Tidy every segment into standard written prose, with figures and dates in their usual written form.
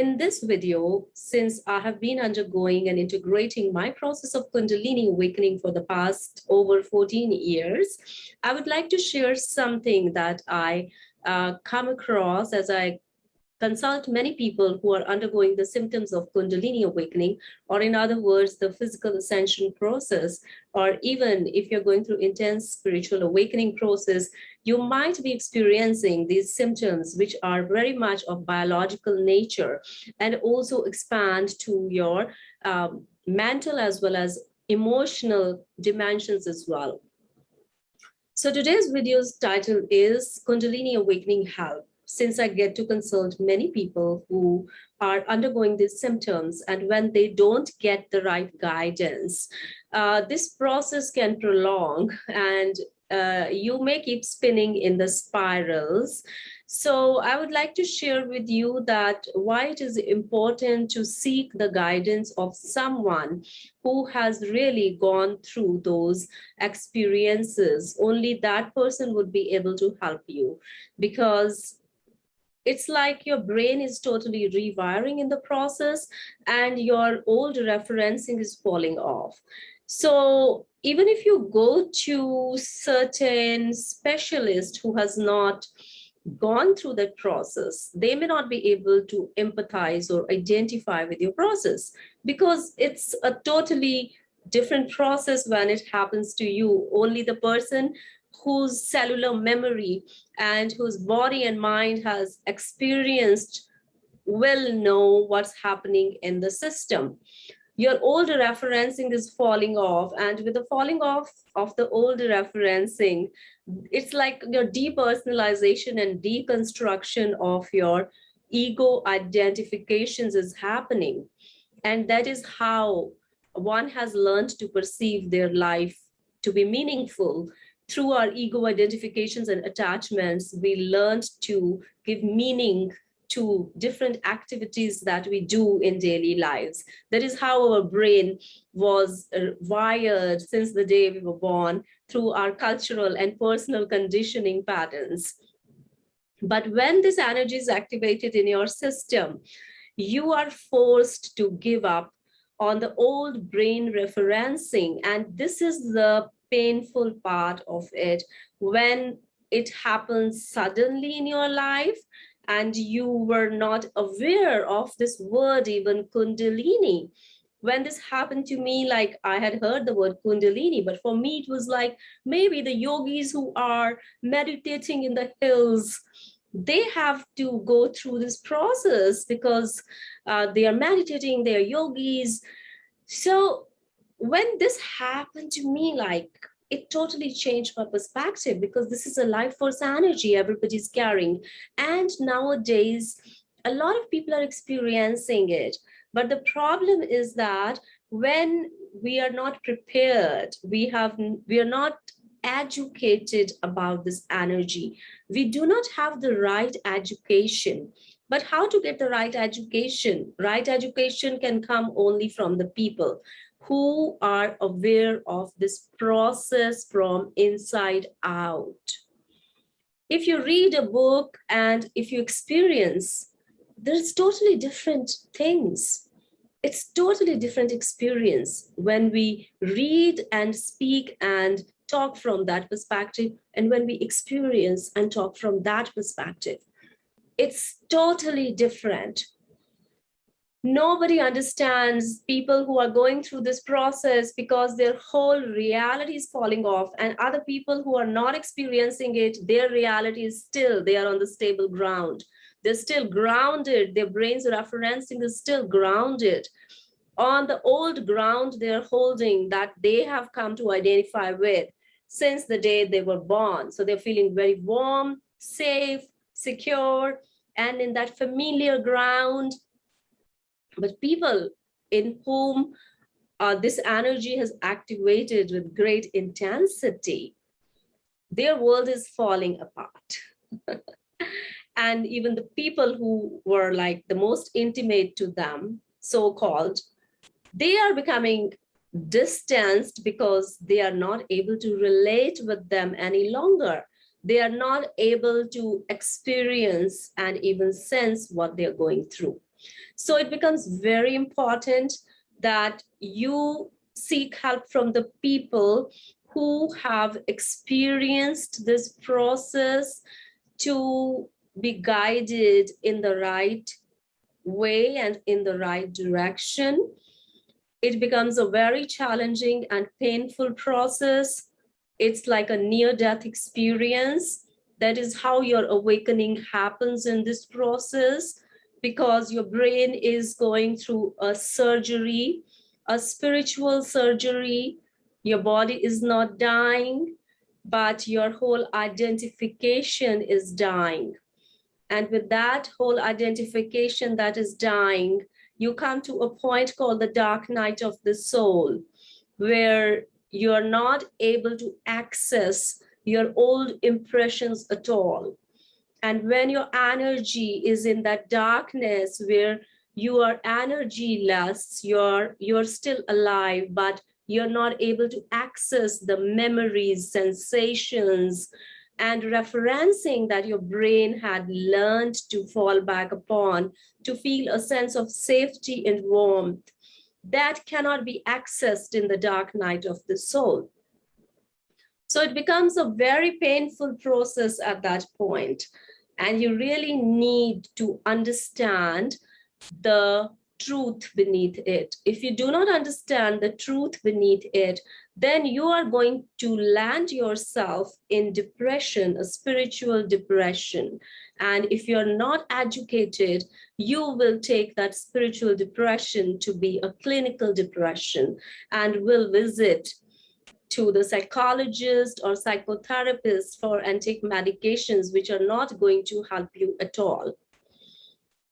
In this video, since I have been undergoing and integrating my process of Kundalini awakening for the past over 14 years, I would like to share something that I come across as I consult many people who are undergoing the symptoms of Kundalini awakening, or in other words, the physical ascension process, or even if you're going through intense spiritual awakening process, you might be experiencing these symptoms, which are very much of biological nature and also expand to your mental as well as emotional dimensions as well. So today's video's title is Kundalini Awakening Help. Since I get to consult many people who are undergoing these symptoms, and when they don't get the right guidance, this process can prolong and you may keep spinning in the spirals. So I would like to share with you that why it is important to seek the guidance of someone who has really gone through those experiences. Only that person would be able to help you, because it's like your brain is totally rewiring in the process and your old referencing is falling off. So even if you go to certain specialist who has not gone through that process, they may not be able to empathize or identify with your process, because it's a totally different process when it happens to you. Only the person whose cellular memory and whose body and mind has experienced will know what's happening in the system. Your old referencing is falling off, and with the falling off of the old referencing, it's like your depersonalization and deconstruction of your ego identifications is happening. And that is how one has learned to perceive their life to be meaningful. Through our ego identifications and attachments, we learned to give meaning to different activities that we do in daily lives. That is how our brain was wired since the day we were born, through our cultural and personal conditioning patterns. But when this energy is activated in your system, you are forced to give up on the old brain referencing. And this is the painful part of it, when it happens suddenly in your life and you were not aware of this word, even Kundalini. When this happened to me, like I had heard the word Kundalini, but for me, it was like maybe the yogis who are meditating in the hills, they have to go through this process because they are meditating, they are yogis. So when this happened to me, like, it totally changed my perspective, because this is a life force energy everybody's carrying. And nowadays, a lot of people are experiencing it. But the problem is that when we are not prepared, we are not educated about this energy. We do not have the right education. But how to get the right education? Right education can come only from the people who are aware of this process from inside out. If you read a book and if you experience, there's totally different things. It's totally different experience when we read and speak and talk from that perspective, and when we experience and talk from that perspective. It's totally different. Nobody understands people who are going through this process because their whole reality is falling off, and other people who are not experiencing it, their reality is still, they are on the stable ground. They're still grounded. Their brain's referencing is still grounded on the old ground they're holding, that they have come to identify with since the day they were born. So they're feeling very warm, safe, secure, and in that familiar ground. But people in whom this energy has activated with great intensity, their world is falling apart. And even the people who were like the most intimate to them, so-called, they are becoming distanced because they are not able to relate with them any longer. They are not able to experience and even sense what they're going through. So it becomes very important that you seek help from the people who have experienced this process to be guided in the right way and in the right direction. It becomes a very challenging and painful process. It's like a near-death experience. That is how your awakening happens in this process, because your brain is going through a surgery, a spiritual surgery. Your body is not dying, but your whole identification is dying. And with that whole identification that is dying, you come to a point called the dark night of the soul, where you're not able to access your old impressions at all. And when your energy is in that darkness where you are energyless, you're still alive, but you're not able to access the memories, sensations, and referencing that your brain had learned to fall back upon to feel a sense of safety and warmth. That cannot be accessed in the dark night of the soul. So it becomes a very painful process at that point. And you really need to understand the truth beneath it. If you do not understand the truth beneath it, then you are going to land yourself in depression, a spiritual depression. And if you're not educated, you will take that spiritual depression to be a clinical depression and will visit to the psychologist or psychotherapist and take medications which are not going to help you at all.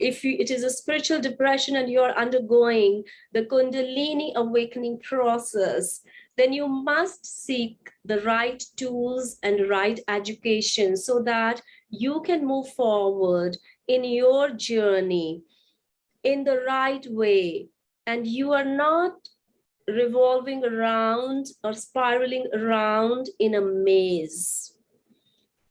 If it is a spiritual depression and you're undergoing the Kundalini awakening process, then you must seek the right tools and right education so that you can move forward in your journey in the right way. And you are not revolving around or spiraling around in a maze.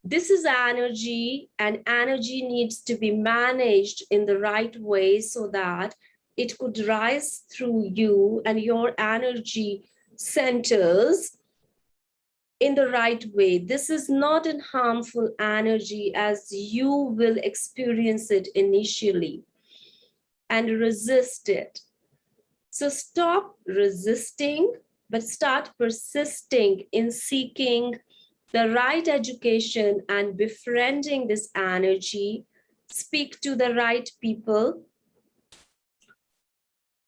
This is energy, and energy needs to be managed in the right way so that it could rise through you and your energy centers in the right way. This is not a harmful energy as you will experience it initially, and resist it. So stop resisting, but start persisting in seeking the right education and befriending this energy. Speak to the right people.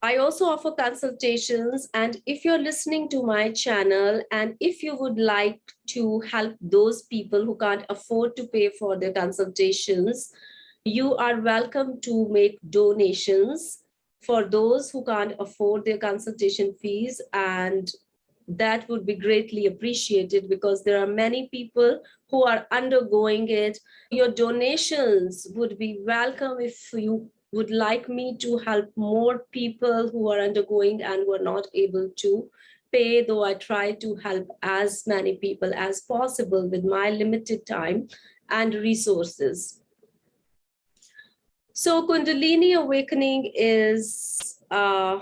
I also offer consultations, and if you're listening to my channel and if you would like to help those people who can't afford to pay for their consultations, you are welcome to make donations for those who can't afford their consultation fees, and that would be greatly appreciated because there are many people who are undergoing it. Your donations would be welcome if you would like me to help more people who are undergoing and who are not able to pay, though I try to help as many people as possible with my limited time and resources. So Kundalini awakening is a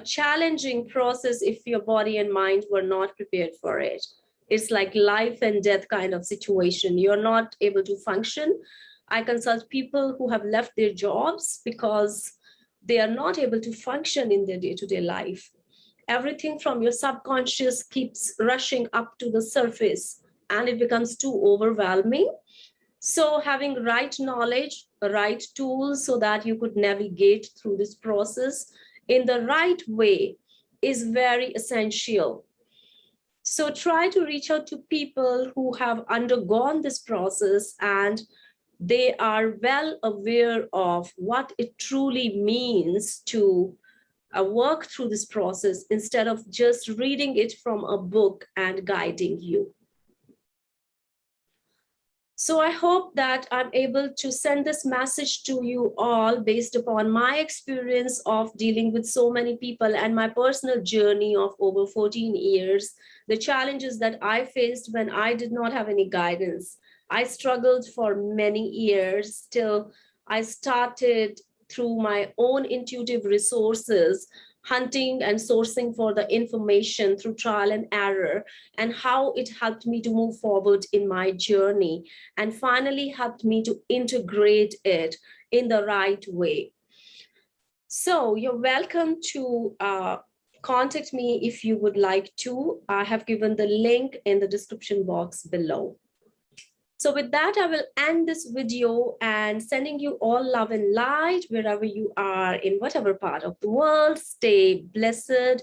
challenging process if your body and mind were not prepared for it. It's like life and death kind of situation. You're not able to function. I consult people who have left their jobs because they are not able to function in their day-to-day life. Everything from your subconscious keeps rushing up to the surface and it becomes too overwhelming. So having right knowledge, right tools so that you could navigate through this process in the right way is very essential. So try to reach out to people who have undergone this process and they are well aware of what it truly means to work through this process instead of just reading it from a book and guiding you. So I hope that I'm able to send this message to you all based upon my experience of dealing with so many people and my personal journey of over 14 years, the challenges that I faced when I did not have any guidance. I struggled for many years till I started through my own intuitive resources, hunting and sourcing for the information through trial and error, and how it helped me to move forward in my journey and finally helped me to integrate it in the right way. So you're welcome to contact me if you would like to. I have given the link in the description box below. So with that, I will end this video and sending you all love and light wherever you are in whatever part of the world. Stay blessed